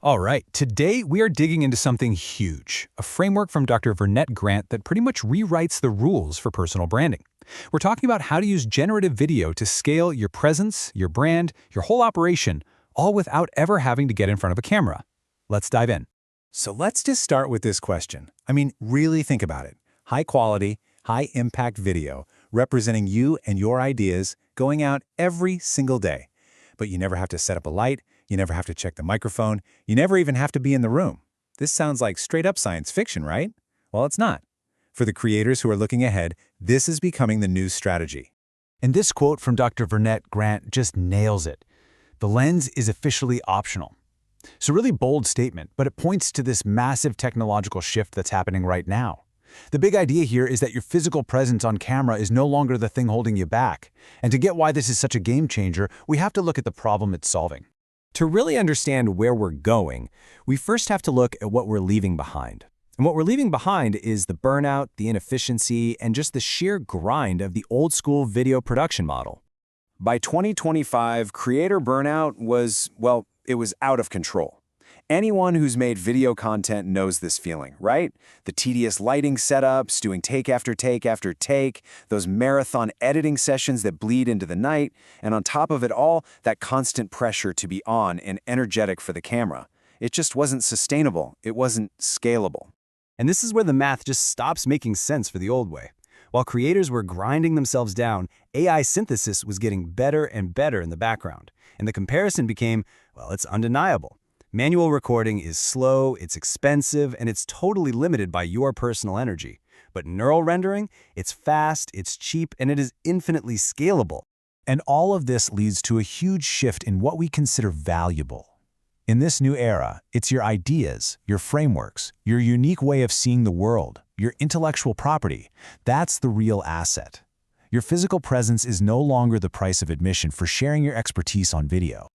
All right, today we are digging into something huge, a framework from Dr. Vernette Grant that pretty much rewrites the rules for personal branding. We're talking about how to use generative video to scale your presence, your brand, your whole operation, all without ever having to get in front of a camera. Let's dive in. So let's just start with this question. Really think about it. High quality, high impact video representing you and your ideas going out every single day. But you never have to set up a light, you never have to check the microphone, you never even have to be in the room. This sounds like straight up science fiction, right? Well, it's not. For the creators who are looking ahead, this is becoming the new strategy. And this quote from Dr. Vernette Grant just nails it. The lens is officially optional. It's a really bold statement, but it points to this massive technological shift that's happening right now. The big idea here is that your physical presence on camera is no longer the thing holding you back. And to get why this is such a game changer, we have to look at the problem it's solving. To really understand where we're going, we first have to look at what we're leaving behind. And what we're leaving behind is the burnout, the inefficiency, and just the sheer grind of the old-school video production model. By 2025, creator burnout was, well, it was out of control. Anyone who's made video content knows this feeling, right? The tedious lighting setups, doing take after take after take, those marathon editing sessions that bleed into the night, and on top of it all, that constant pressure to be on and energetic for the camera. It just wasn't sustainable. It wasn't scalable. And this is where the math just stops making sense for the old way. While creators were grinding themselves down, AI synthesis was getting better and better in the background. And the comparison became, well, it's undeniable. Manual recording is slow, it's expensive, and it's totally limited by your personal energy. But neural rendering, it's fast, it's cheap, and it is infinitely scalable. And all of this leads to a huge shift in what we consider valuable. In this new era, it's your ideas, your frameworks, your unique way of seeing the world, your intellectual property. That's the real asset. Your physical presence is no longer the price of admission for sharing your expertise on video.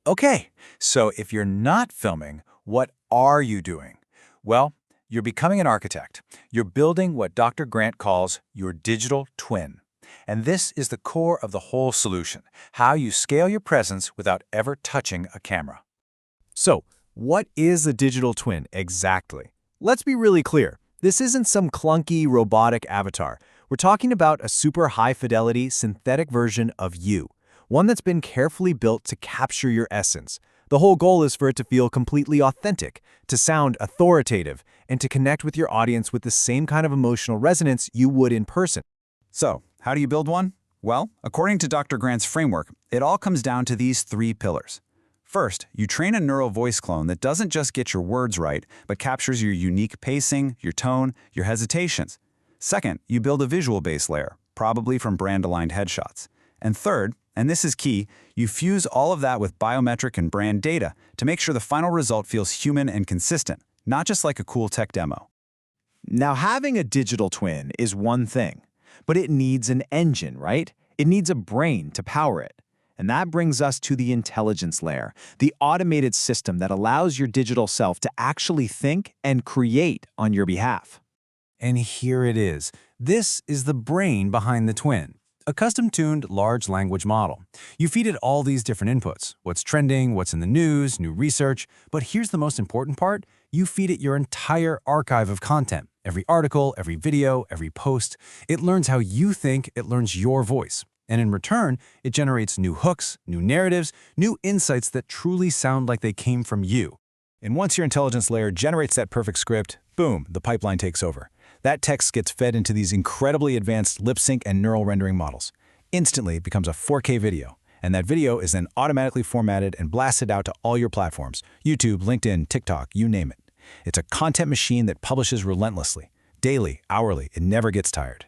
Okay, so if you're not filming, what are you doing? Well, you're becoming an architect. You're building what Dr. Grant calls your digital twin. And this is the core of the whole solution, how you scale your presence without ever touching a camera. So, what is a digital twin exactly? Let's be really clear. This isn't some clunky, robotic avatar. We're talking about a super high-fidelity synthetic version of you. One that's been carefully built to capture your essence. The whole goal is for it to feel completely authentic, to sound authoritative, and to connect with your audience with the same kind of emotional resonance you would in person. So, how do you build one? Well, according to Dr. Grant's framework, it all comes down to these three pillars. First, you train a neural voice clone that doesn't just get your words right, but captures your unique pacing, your tone, your hesitations. Second, you build a visual base layer, probably from brand-aligned headshots. And third, and this is key, you fuse all of that with biometric and brand data to make sure the final result feels human and consistent, not just like a cool tech demo. Now, having a digital twin is one thing, but it needs an engine, right? It needs a brain to power it. And that brings us to the intelligence layer, the automated system that allows your digital self to actually think and create on your behalf. And here it is. This is the brain behind the twin. A custom-tuned large language model. You feed it all these different inputs, what's trending, what's in the news, new research, but here's the most important part, you feed it your entire archive of content. Every article, every video, every post. It learns how you think, it learns your voice. And in return, it generates new hooks, new narratives, new insights that truly sound like they came from you. And once your intelligence layer generates that perfect script, boom, the pipeline takes over. That text gets fed into these incredibly advanced lip sync and neural rendering models. Instantly, it becomes a 4K video, and that video is then automatically formatted and blasted out to all your platforms, YouTube, LinkedIn, TikTok, you name it. It's a content machine that publishes relentlessly, daily, hourly, it never gets tired.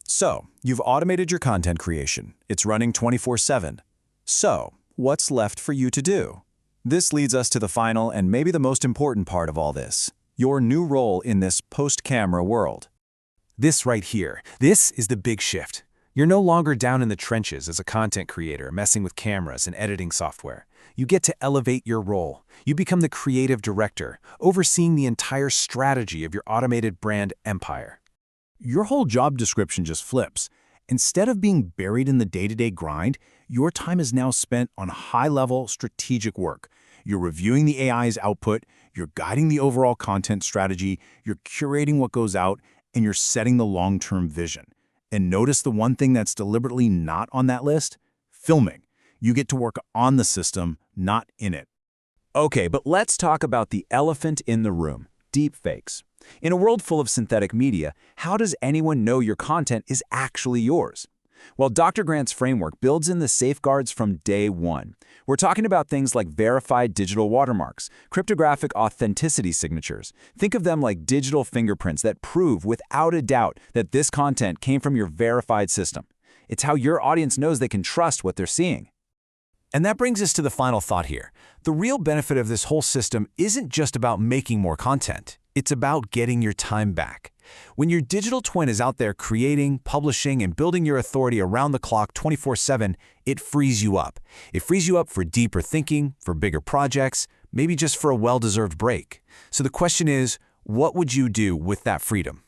So, you've automated your content creation. It's running 24/7. So, what's left for you to do? This leads us to the final and maybe the most important part of all this. Your new role in this post-camera world. This right here, this is the big shift. You're no longer down in the trenches as a content creator messing with cameras and editing software. You get to elevate your role. You become the creative director, overseeing the entire strategy of your automated brand empire. Your whole job description just flips. Instead of being buried in the day-to-day grind, your time is now spent on high-level strategic work. You're reviewing the AI's output, you're guiding the overall content strategy, you're curating what goes out, and you're setting the long-term vision. And notice the one thing that's deliberately not on that list? Filming. You get to work on the system, not in it. Okay, but let's talk about the elephant in the room, deepfakes. In a world full of synthetic media, how does anyone know your content is actually yours? Well, Dr. Grant's framework builds in the safeguards from day one. We're talking about things like verified digital watermarks, cryptographic authenticity signatures. Think of them like digital fingerprints that prove without a doubt that this content came from your verified system. It's how your audience knows they can trust what they're seeing. And that brings us to the final thought here. The real benefit of this whole system isn't just about making more content. It's about getting your time back. When your digital twin is out there creating, publishing, and building your authority around the clock 24/7, it frees you up. It frees you up for deeper thinking, for bigger projects, maybe just for a well-deserved break. So the question is, what would you do with that freedom?